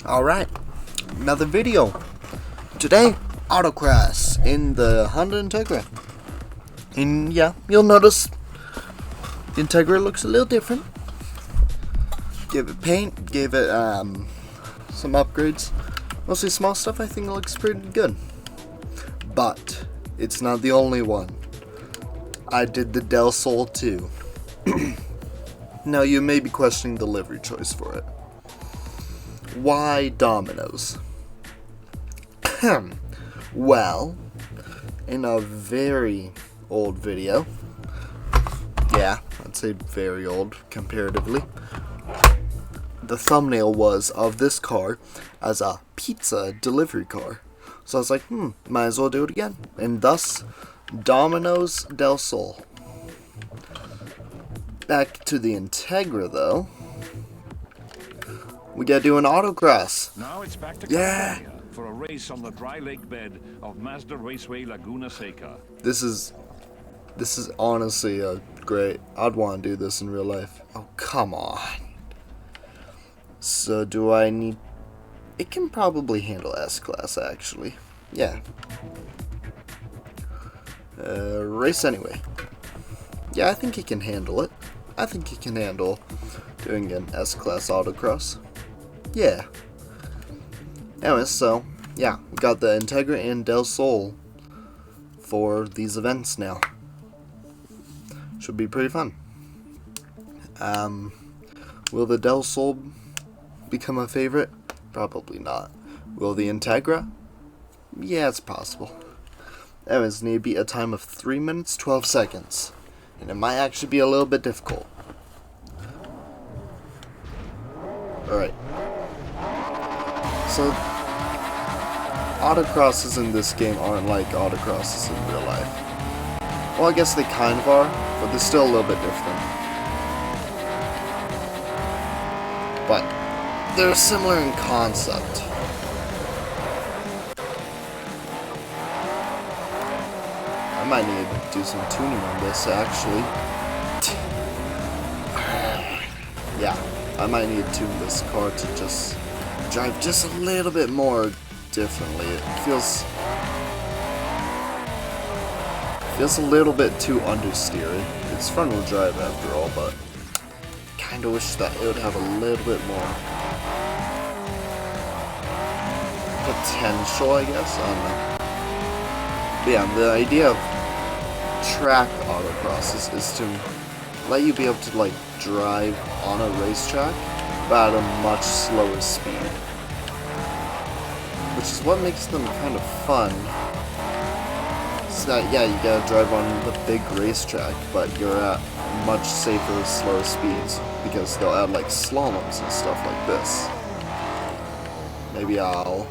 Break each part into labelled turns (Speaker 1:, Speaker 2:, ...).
Speaker 1: Alright, another video. Today, autocross in the Honda Integra. And yeah, you'll notice the Integra looks a little different. Gave it paint, gave it some upgrades. Mostly small stuff. I think it looks pretty good. But it's not the only one. I did the Del Sol too. Now you may be questioning the livery choice for it. Why Domino's? Well, in a very old video, yeah, I'd say very old comparatively, the thumbnail was of this car as a pizza delivery car. So I was like, might as well do it again. And thus, Domino's Del Sol. Back to the Integra though. We gotta do an autocross.
Speaker 2: Now it's back to California for a race on the dry lake bed of Mazda Raceway Laguna Seca.
Speaker 1: This is honestly a great. I'd want to do this in real life. Oh, come on. So do I need... It can probably handle S-Class, actually. Yeah. Race anyway. Yeah, I think it can handle it. I think it can handle doing an S-Class autocross. Yeah. Anyways, so, yeah. We got the Integra and Del Sol for these events now. Should be pretty fun. Will the Del Sol become a favorite? Probably not. Will the Integra? Yeah, it's possible. Anyways, need to beat a time of 3 minutes 12 seconds. And it might actually be a little bit difficult. Alright. So, autocrosses in this game aren't like autocrosses in real life. Well, I guess they kind of are, but they're still a little bit different. But they're similar in concept. I might need to do some tuning on this, actually. Yeah, I might need to tune this car to just drive just a little bit more differently. It feels a little bit too understeery. It's front wheel drive after all, but kinda wish that it would have a little bit more potential, I guess. I don't know. But yeah, the idea of track autocrosses is to let you be able to like drive on a racetrack but at a much slower speed, which is what makes them kind of fun. So that, yeah, you gotta drive on the big racetrack, but you're at much safer, slower speeds because they'll add like slaloms and stuff like this. Maybe I'll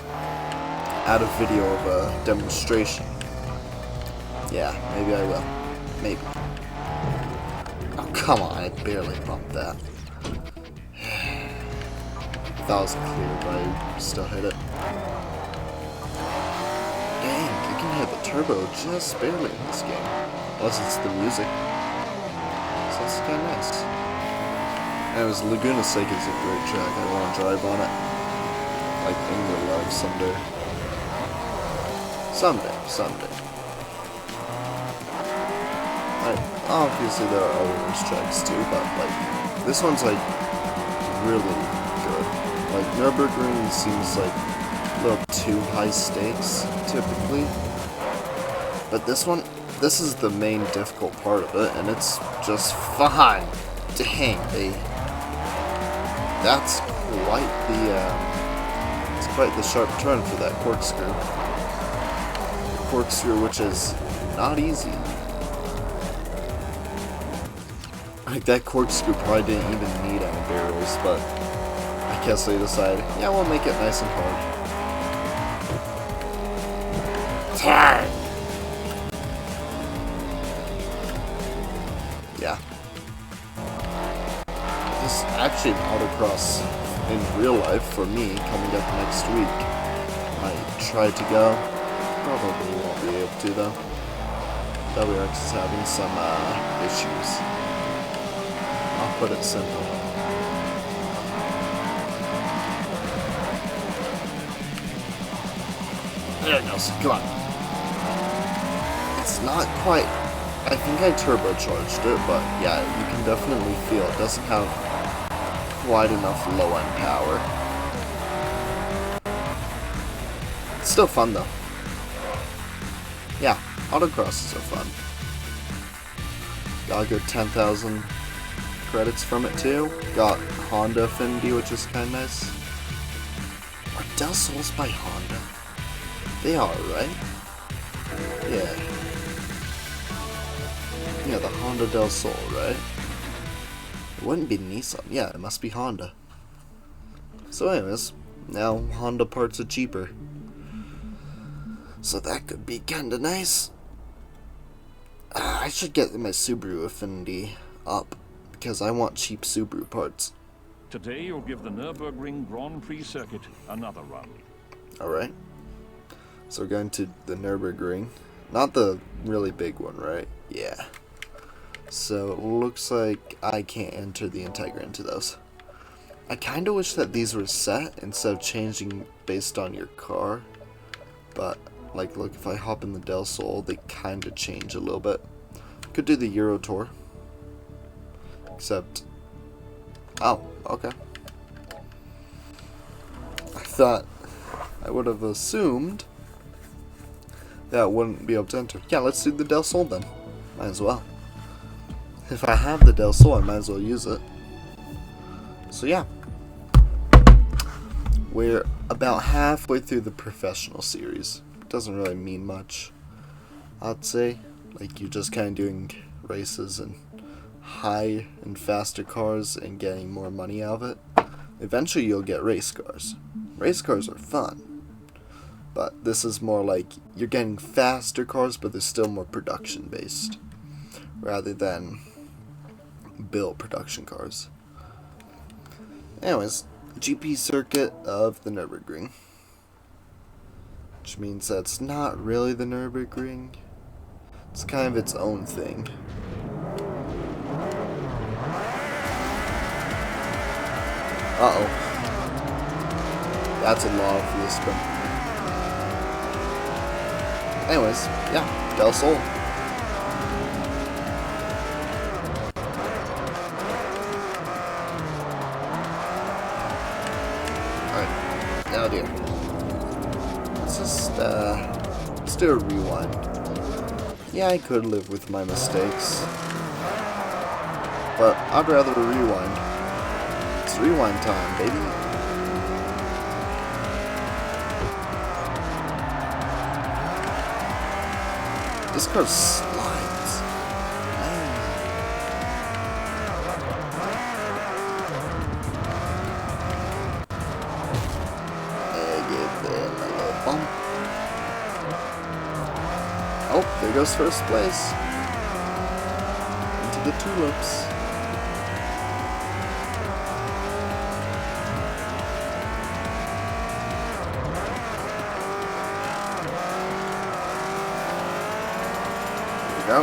Speaker 1: add a video of a demonstration. Yeah, maybe I will. Maybe. Oh, come on, I barely bumped that. That was clear, but I still hit it. Dang, you can hit the turbo just barely in this game. Unless it's the music. So that's kinda nice. Anyways, Laguna Seca is a great track. I want to drive on it. Like in real life someday. Someday. Obviously there are other racetracks too, but like this one's like really good. Like Nürburgring seems like a little too high stakes typically, but this is the main difficult part of it, and it's just fine. Dang, that's quite the sharp turn for that corkscrew. The corkscrew, which is not easy. Like, that corkscrew probably didn't even need any barrels, but I guess they decided, yeah, we'll make it nice and hard. Yeah. This is actually an autocross in real life for me coming up next week. I tried to go. Probably won't be able to, though. WRX is having some issues. I'll put it simple. There it goes. Come on. It's not quite... I think I turbocharged it, but yeah, you can definitely feel it doesn't have quite enough low-end power. It's still fun, though. Yeah, autocrosses are fun. Got a good 10,000 credits from it, too. Got Honda Affinity, which is kind of nice. Are Del Sols by Honda? They are, right? Yeah. Yeah, the Honda Del Sol, right? It wouldn't be Nissan. Yeah, it must be Honda. So anyways, now Honda parts are cheaper. So that could be kinda nice. I should get my Subaru Affinity up, because I want cheap Subaru parts.
Speaker 2: Today you'll give the Nürburgring Grand Prix circuit another run.
Speaker 1: Alright. So we're going to the Nürburgring. Not the really big one, right? Yeah. So it looks like I can't enter the Integra into those. I kinda wish that these were set instead of changing based on your car. But, like, look, if I hop in the Del Sol, they kinda change a little bit. Could do the Euro Tour. Except... Oh, okay. I thought... I would have assumed that I wouldn't be able to enter. Yeah, let's do the Del Sol then. Might as well. If I have the Del Sol, I might as well use it. So yeah. We're about halfway through the professional series. Doesn't really mean much, I'd say. Like, you're just kind of doing races and high and faster cars and getting more money out of it. Eventually you'll get race cars. Race cars are fun. But this is more like you're getting faster cars, but they're still more production based, rather than build production cars. Anyways, GP circuit of the Nürburgring. Which means that it's not really the Nürburgring. It's kind of its own thing. Uh-oh. That's a lot of wheel spin. Anyways, yeah, Del Sol. Alright, now dear. Let's do a rewind. Yeah, I could live with my mistakes, but I'd rather a rewind. It's rewind time, baby. This car slides. Man. Give them a little bump. Oh, there goes first place. Into the tulips. There we go.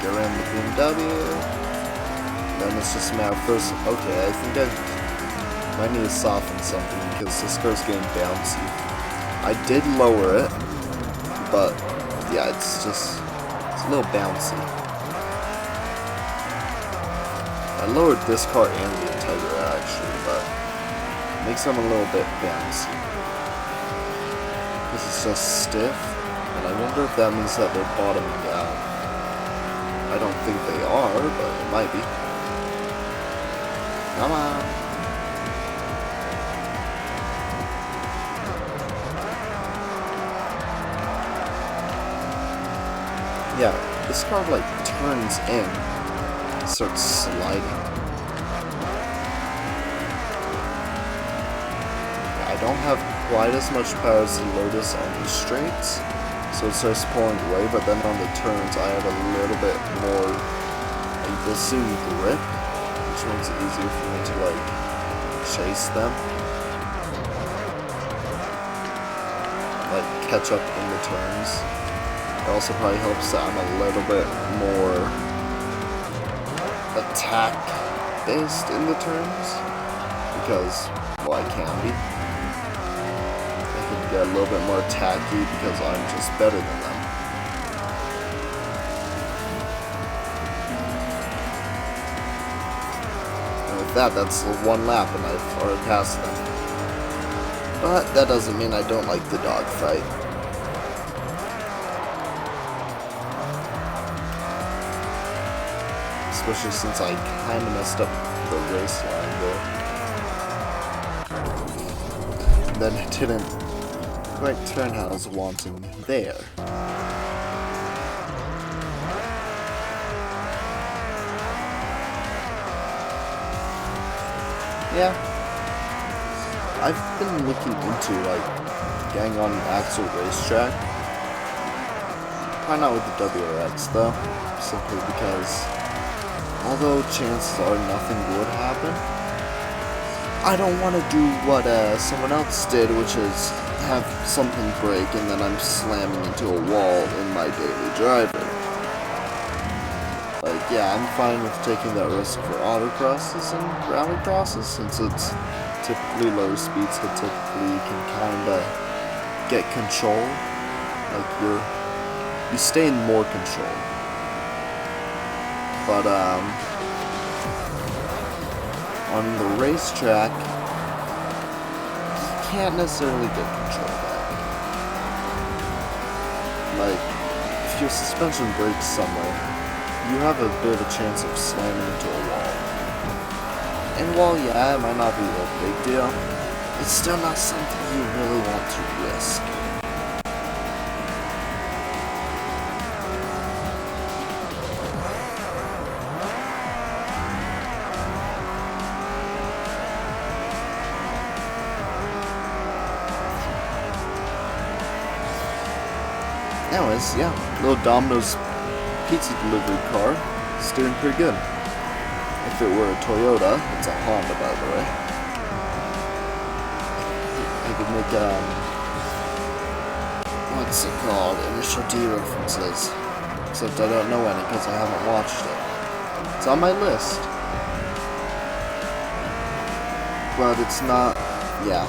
Speaker 1: Get around the BMW. Then it's just a matter of first. Okay, I think I might need to soften something because this car's getting bouncy. I did lower it, but yeah, it's a little bouncy. I lowered this car and the Integra actually, but it makes them a little bit bouncy. This is just stiff, and I wonder if that means that they're bottoming out. I don't think they are, but it might be. Come on. Yeah, this car like turns in, starts sliding. I don't have quite as much power as the Lotus on the straights, so it starts pulling away, but then on the turns I have a little bit more, I assume, grip, which makes it easier for me to like chase them. Like catch up in the turns. It also probably helps that I'm a little bit more attack based in the turns, because, well, I can be. I can get a little bit more tacky because I'm just better than them. And with that, that's one lap and I've already passed them. But that doesn't mean I don't like the dogfight. Especially since I kind of messed up the race line there. And then it didn't quite turn how I was wanting there. Yeah. I've been looking into, like, getting on an actual racetrack. Probably not with the WRX, though. Simply because, although chances are nothing would happen, I don't want to do what someone else did, which is have something break and then I'm slamming into a wall in my daily driver. Like, yeah, I'm fine with taking that risk for autocrosses and rallycrosses, since it's typically lower speeds, so typically you can kind of get control. Like, you stay in more control. But, on the racetrack, you can't necessarily get control back. Like, if your suspension breaks somewhere, you have a bit of a chance of slamming into a wall. And while, yeah, it might not be a big deal, it's still not something you really want to risk. Anyways, yeah, little Domino's pizza delivery car, it's doing pretty good. If it were a Toyota, it's a Honda, by the way. I could make, what's it called? Initial D references. Except I don't know any because I haven't watched it. It's on my list. But it's not, yeah.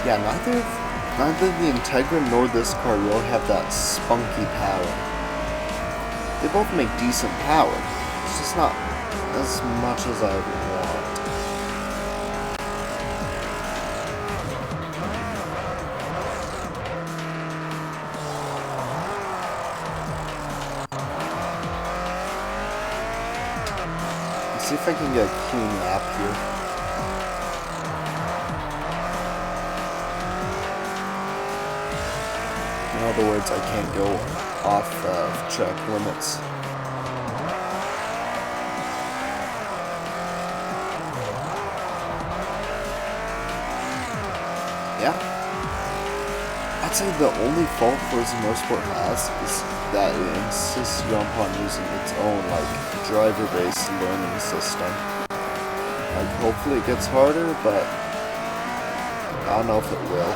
Speaker 1: Yeah, neither the Integra nor this car really have that spunky power. They both make decent power. It's just not as much as I would want. Let's see if I can get a clean lap here. In other words, I can't go off track limits. Yeah. I'd say the only fault Forza Motorsport has is that it insists upon using its own, like, driver-based learning system. Like, hopefully it gets harder, but I don't know if it will.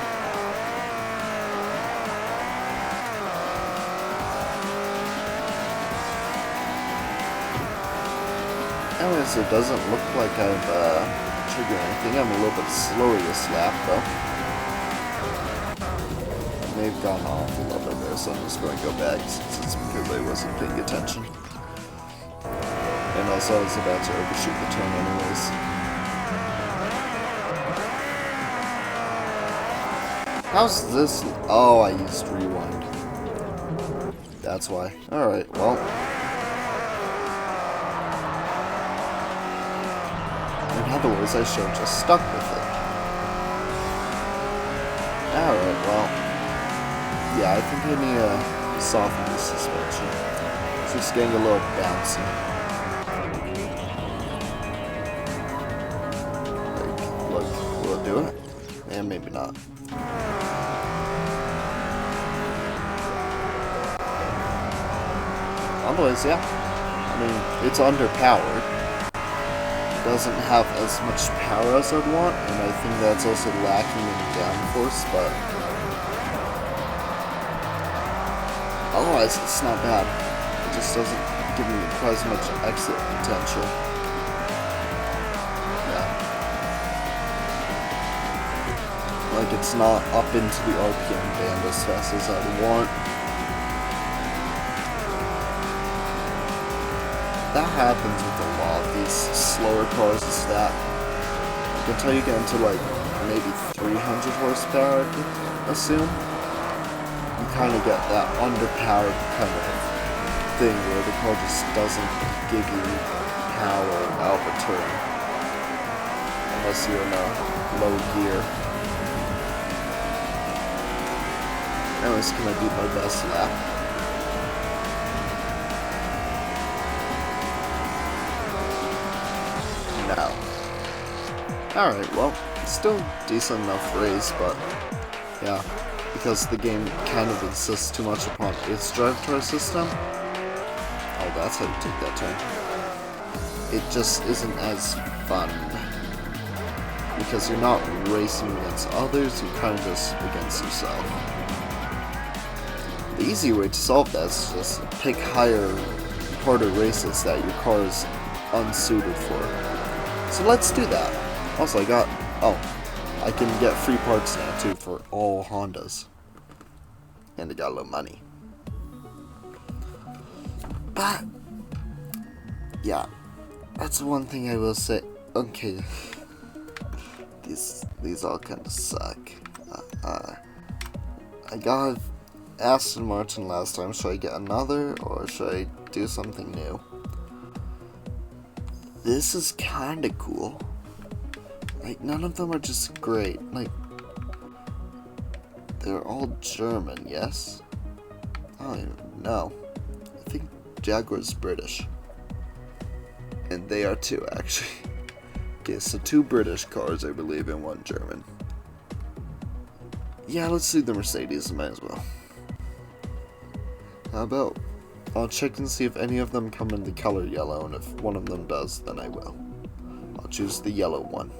Speaker 1: Anyways, it doesn't look like I've triggered anything. I'm a little bit slower this lap, though. They've gone off a little bit there, so I'm just going to go back since it's because I wasn't paying attention. And also, I was about to overshoot the turn anyways. How's this? Oh, I used rewind. That's why. Alright, well. In other words, I should have just stuck with it. Alright, well. Yeah, I think I need to soften the suspension. It's just getting a little bouncy. Like, look, will it do it? And maybe not. Otherwise, yeah. I mean, it's underpowered. Doesn't have as much power as I'd want, and I think that's also lacking in downforce, but otherwise it's not bad. It just doesn't giving it quite as much exit potential. Yeah. Like, it's not up into the RPM band as fast as I'd want. That happens with a lot of these slower cars, is that until you get into like maybe 300 horsepower, I could assume, you kind of get that underpowered kind of thing where the car just doesn't give you power out the turn unless you're in a low gear. Anyways, can I do my best lap? No. Alright, well, still decent enough race, but yeah, because the game kind of insists too much upon its drive-through system. Oh, that's how you take that turn. It just isn't as fun. Because you're not racing against others, you're kind of just against yourself. The easy way to solve that is just pick higher, harder races that your car is unsuited for. So let's do that. Also, I can get free parts now too for all Hondas. And I got a little money. But, yeah, that's one thing I will say. Okay, these all kind of suck. I got Aston Martin last time. Should I get another, or should I do something new? This is kind of cool. Like, none of them are just great. Like, they're all German, yes? I don't even know. I think Jaguar's British. And they are too, actually. Okay, so 2 British cars, I believe, and 1 German. Yeah, let's do the Mercedes, might as well. How about I'll check and see if any of them come in the color yellow, and if one of them does, then I will. I'll choose the yellow one.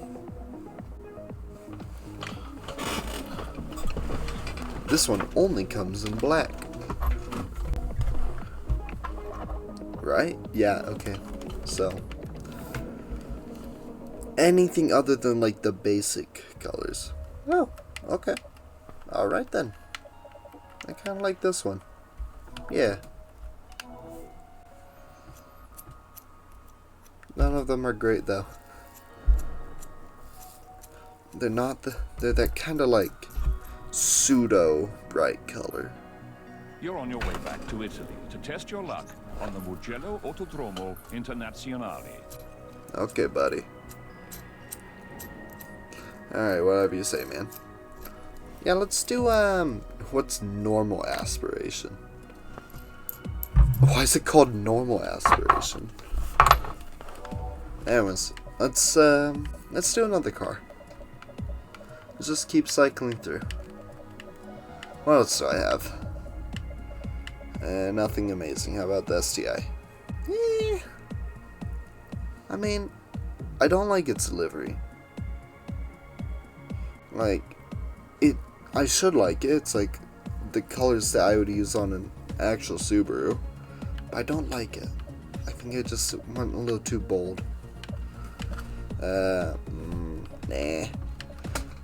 Speaker 1: This one only comes in black. Right? Yeah, okay. So, anything other than like the basic colors. Oh, okay. Alright then. I kind of like this one. Yeah. None of them are great though. They're not they're that kind of like pseudo bright color.
Speaker 2: You're on your way back to Italy to test your luck on the Mugello Autodromo Internazionale.
Speaker 1: Okay, buddy. Alright, whatever you say, man. Yeah, let's do, what's normal aspiration? Why is it called normal aspiration? Anyways, let's do another car. Let's just keep cycling through. What else do I have? Nothing amazing. How about the STI? I mean, I don't like its livery. Like, I should like it. It's like the colors that I would use on an actual Subaru. But I don't like it. I think I just went a little too bold. Nah.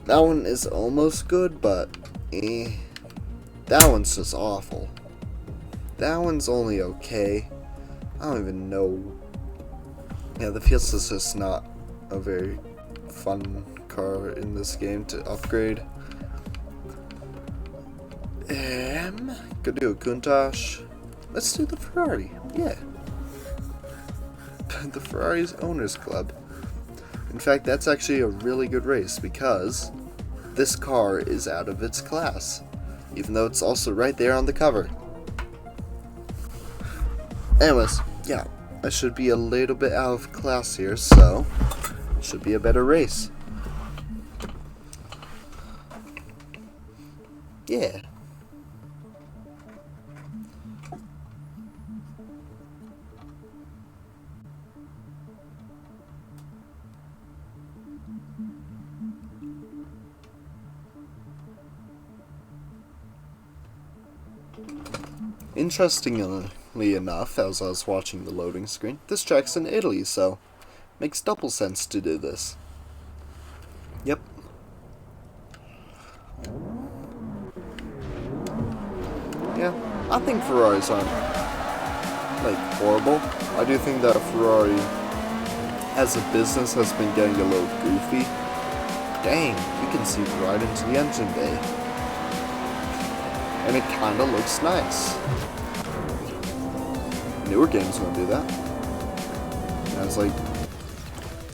Speaker 1: That one is almost good, but that one's just awful. That one's only okay. I don't even know. Yeah, the Fiesta's just not a very fun car in this game to upgrade. Could do a Countach. Let's do the Ferrari. Yeah. The Ferrari's Owners Club. In fact, that's actually a really good race because this car is out of its class, even though it's also right there on the cover. Anyways, yeah, I should be a little bit out of class here, so it should be a better race. Yeah. Interesting Ironically enough, as I was watching the loading screen, this track's in Italy, so makes double sense to do this. Yep. Yeah, I think Ferraris aren't, like, horrible. I do think that Ferrari, as a business, has been getting a little goofy. Dang, you can see right into the engine bay. And it kinda looks nice. Newer games won't do that. And I was like,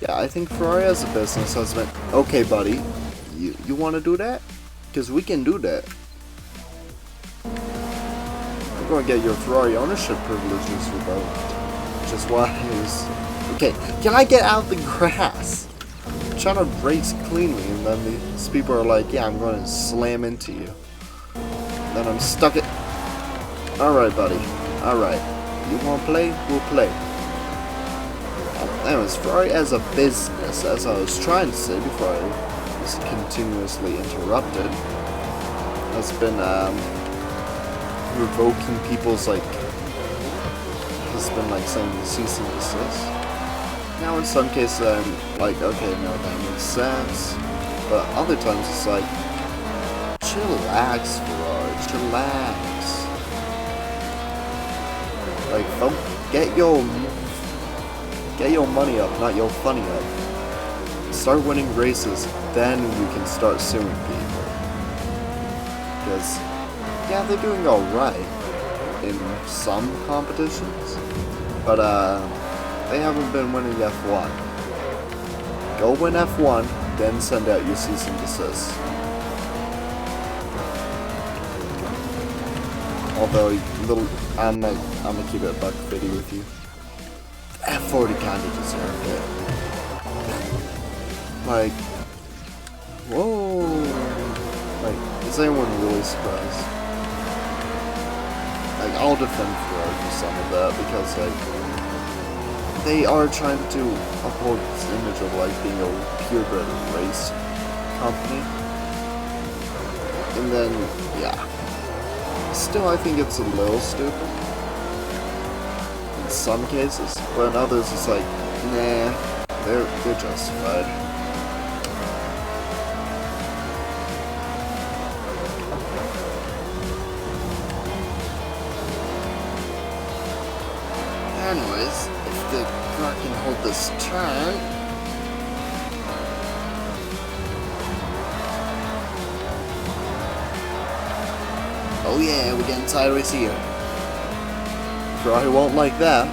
Speaker 1: yeah, I think Ferrari as a business has been, okay buddy, you wanna do that? Because we can do that. We're gonna get your Ferrari ownership privileges revoked. Which is why is, okay, can I get out of the grass? I'm trying to race cleanly, and then these people are like, yeah, I'm gonna slam into you. And then I'm stuck at, alright buddy, alright. You wanna play? We'll play. Anyways, Ferrari as a business, as I was trying to say before I was continuously interrupted, has been revoking people's, like, has been like saying cease and desist. Now in some cases I'm like, okay, no, that makes sense. But other times it's like, chillax, Ferrari, chillax. Like, don't get your money up, not your funny up. Start winning races, then we can start suing people. Because, yeah, they're doing alright in some competitions, but they haven't been winning F1. Go win F1, then send out your cease and desist. Although, I'm gonna keep it buck fitty with you. F40 kinda deserved it. Like, whoa. Like, is anyone really surprised? Like, I'll defend Ferrari for some of that, because, like, they are trying to uphold this image of, like, being a purebred race company. And then, yeah. Still, I think it's a little stupid. In some cases, but in others it's like, nah, they're justified. Anyways, if the car can hold this turn. Oh yeah, we're getting sideways here. Ferrari won't like that.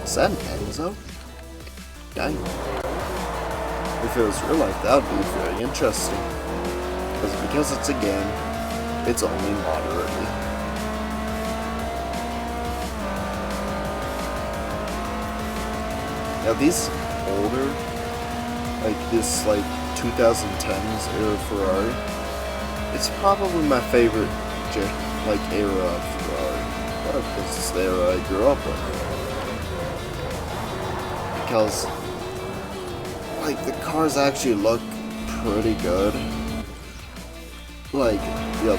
Speaker 1: Is that an Enzo? Dang. If it was real life, that would be very interesting. Because it's a game, it's only moderately. Now these older, like this like 2010s era Ferrari, it's probably my favorite like era of Ferrari. Probably because it's the era I grew up with. Because like the cars actually look pretty good. Like, yeah,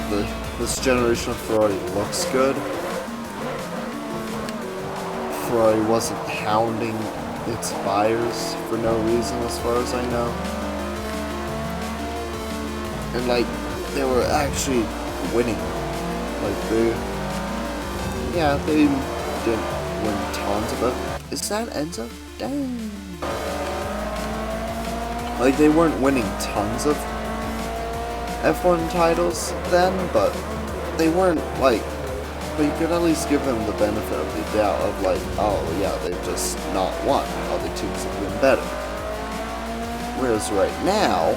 Speaker 1: this generation of Ferrari looks good. Ferrari wasn't hounding its buyers for no reason, as far as I know. And like, they were actually winning. Like, they didn't win tons of it. Is that Enzo? Dang. Like, they weren't winning tons of F1 titles then, but they weren't like, but you could at least give them the benefit of the doubt of like, oh yeah, they've just not won, other teams have been better. Whereas right now,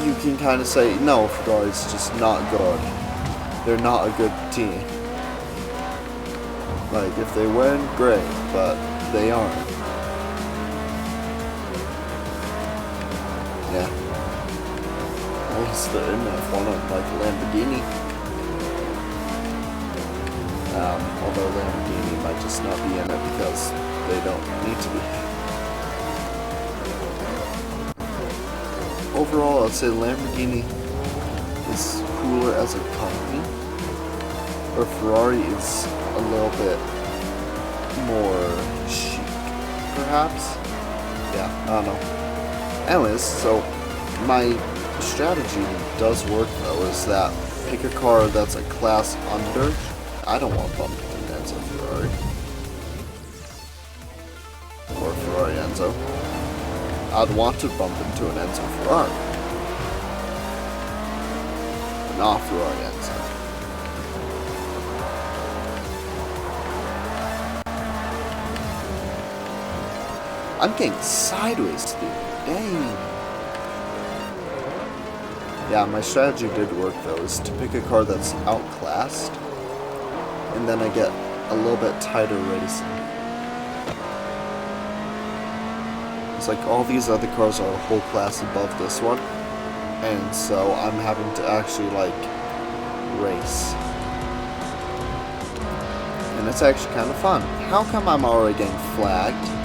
Speaker 1: you can kind of say, no, Ferrari's just not good. They're not a good team. Like, if they win, great, but they aren't. Yeah. At least they're in F1 like Lamborghini. Although Lamborghini might just not be in it because they don't need to be. overall, I'd say Lamborghini is cooler as a company, or Ferrari is a little bit more chic, perhaps? Yeah, I don't know. Anyways, so my strategy does work though, is that pick a car that's a class under. I don't want bumped into Enzo Ferrari. Or Ferrari Enzo. I'd want to bump into an Enzo Ferrari. But not Ferrari Enzo. I'm getting sideways, dude. Dang. Yeah, my strategy did work though, is to pick a car that's outclassed, and then I get a little bit tighter racing. It's like all these other cars are a whole class above this one, and so I'm having to actually like race. And it's actually kind of fun. How come I'm already getting flagged?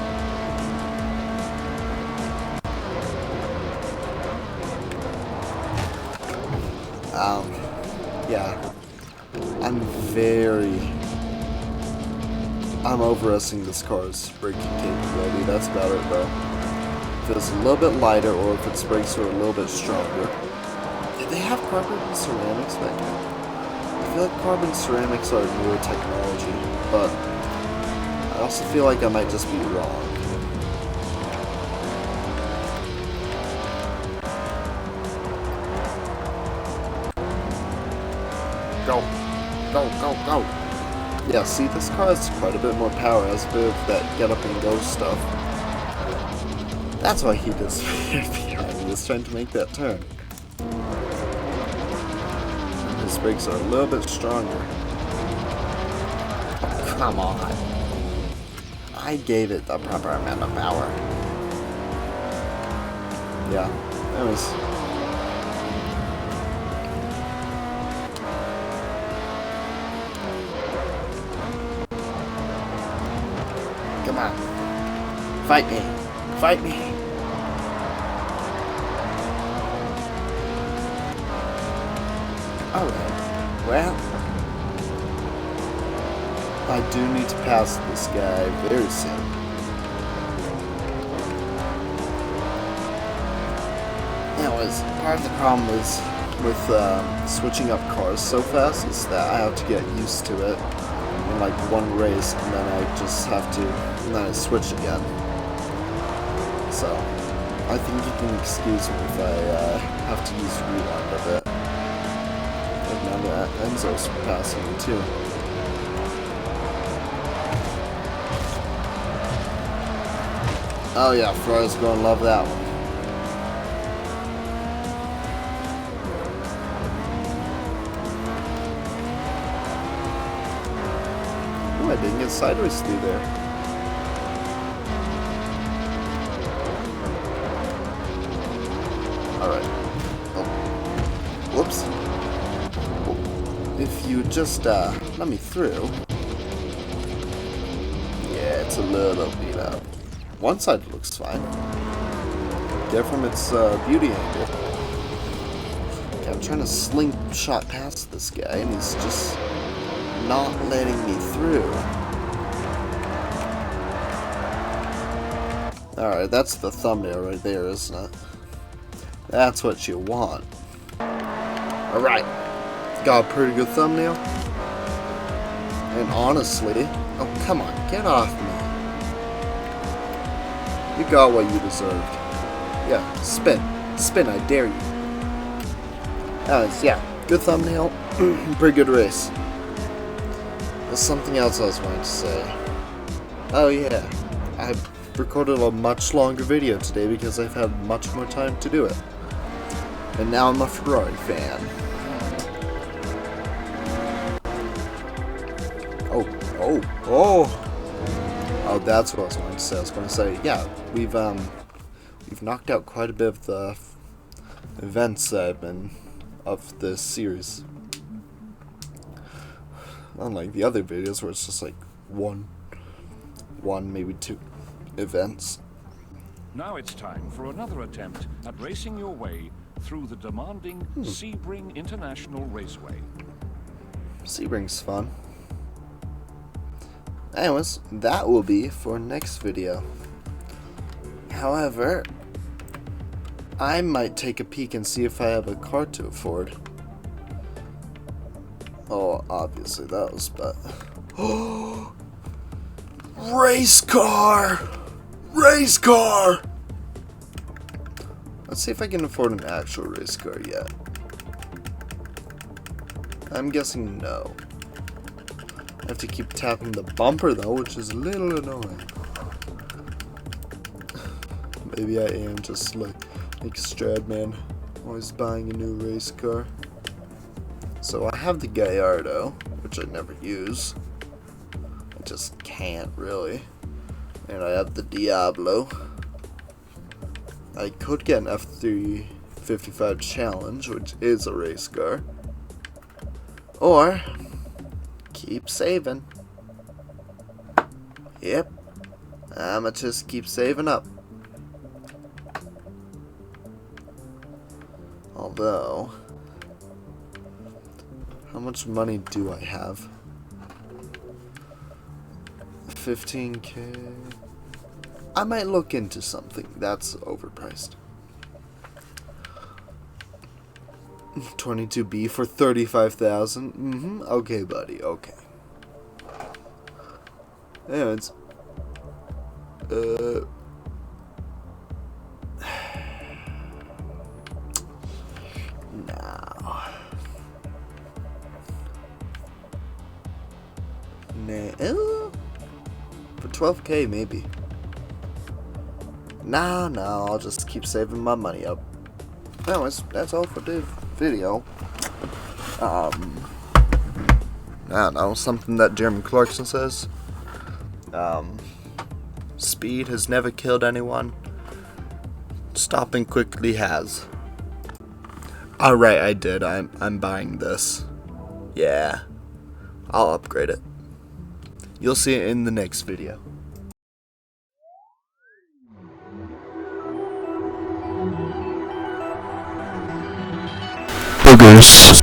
Speaker 1: Yeah, I'm over-estimating this car's braking capability. That's about it though. If it's a little bit lighter, or if its brakes are a little bit stronger. Did they have carbon ceramics back then? I feel like carbon ceramics are newer technology, but I also feel like I might just be wrong. Go. Go, go, go. Yeah, see, this car has quite a bit more power, has a bit of that get up and go stuff. That's why he just veered behind. He was trying to make that turn. And his brakes are a little bit stronger. Oh, come on. I gave it the proper amount of power. Yeah, anyways. Come on. Fight me. Fight me. Alright. Well, I do need to pass this guy very soon. Anyways, part of the problem is with switching up cars so fast is that I have to get used to it in like one race, and then I just have to, and then I switch again. So, I think you can excuse me if I have to use rewind a bit. And now that Enzo's passing me too. Oh yeah, Ferrari's gonna love that one. Ooh, I didn't get sideways through there. Alright. Oh. Whoops. If you just let me through. Yeah, it's a little beat up. One side looks fine. Get from its beauty angle. Okay, I'm trying to slingshot past this guy, and he's just not letting me through. Alright, that's the thumbnail right there, isn't it? That's what you want. Alright. Got a pretty good thumbnail. And honestly... Oh, come on. Get off me. You got what you deserved. Yeah, spin. Spin, I dare you. Yeah, good thumbnail. Pretty good race. There's something else I was going to say. Oh yeah, I recorded a much longer video today because I've had much more time to do it. And now I'm a Ferrari fan. Oh, that's what I was going to say. I was going to say, yeah, we've knocked out quite a bit of the events that have been of this series. Unlike the other videos where it's just like one, maybe two events.
Speaker 2: Now it's time for another attempt at racing your way through the demanding Sebring International Raceway.
Speaker 1: Sebring's fun. Anyways, that will be for next video. However, I might take a peek and see if I have a car to afford. Oh, obviously those, but... Race car! Race car! Let's see if I can afford an actual race car yet. I'm guessing no. I have to keep tapping the bumper though, which is a little annoying. Maybe I am just like Stradman, always buying a new race car. So I have the Gallardo, which I never use. I just can't really. And I have the Diablo. I could get an F355 Challenge, which is a race car. Or keep saving. Yep. I'ma just keep saving up. Although, how much money do I have? 15K. I might look into something that's overpriced. 22B for 35,000. Okay, buddy. Okay. Anyways, now, for 12K maybe. No, I'll just keep saving my money up. Anyways, that's all for this video. I don't know, something that Jeremy Clarkson says. Speed has never killed anyone. Stopping quickly has. Alright, I did. I'm buying this. Yeah. I'll upgrade it. You'll see it in the next video. Boogers.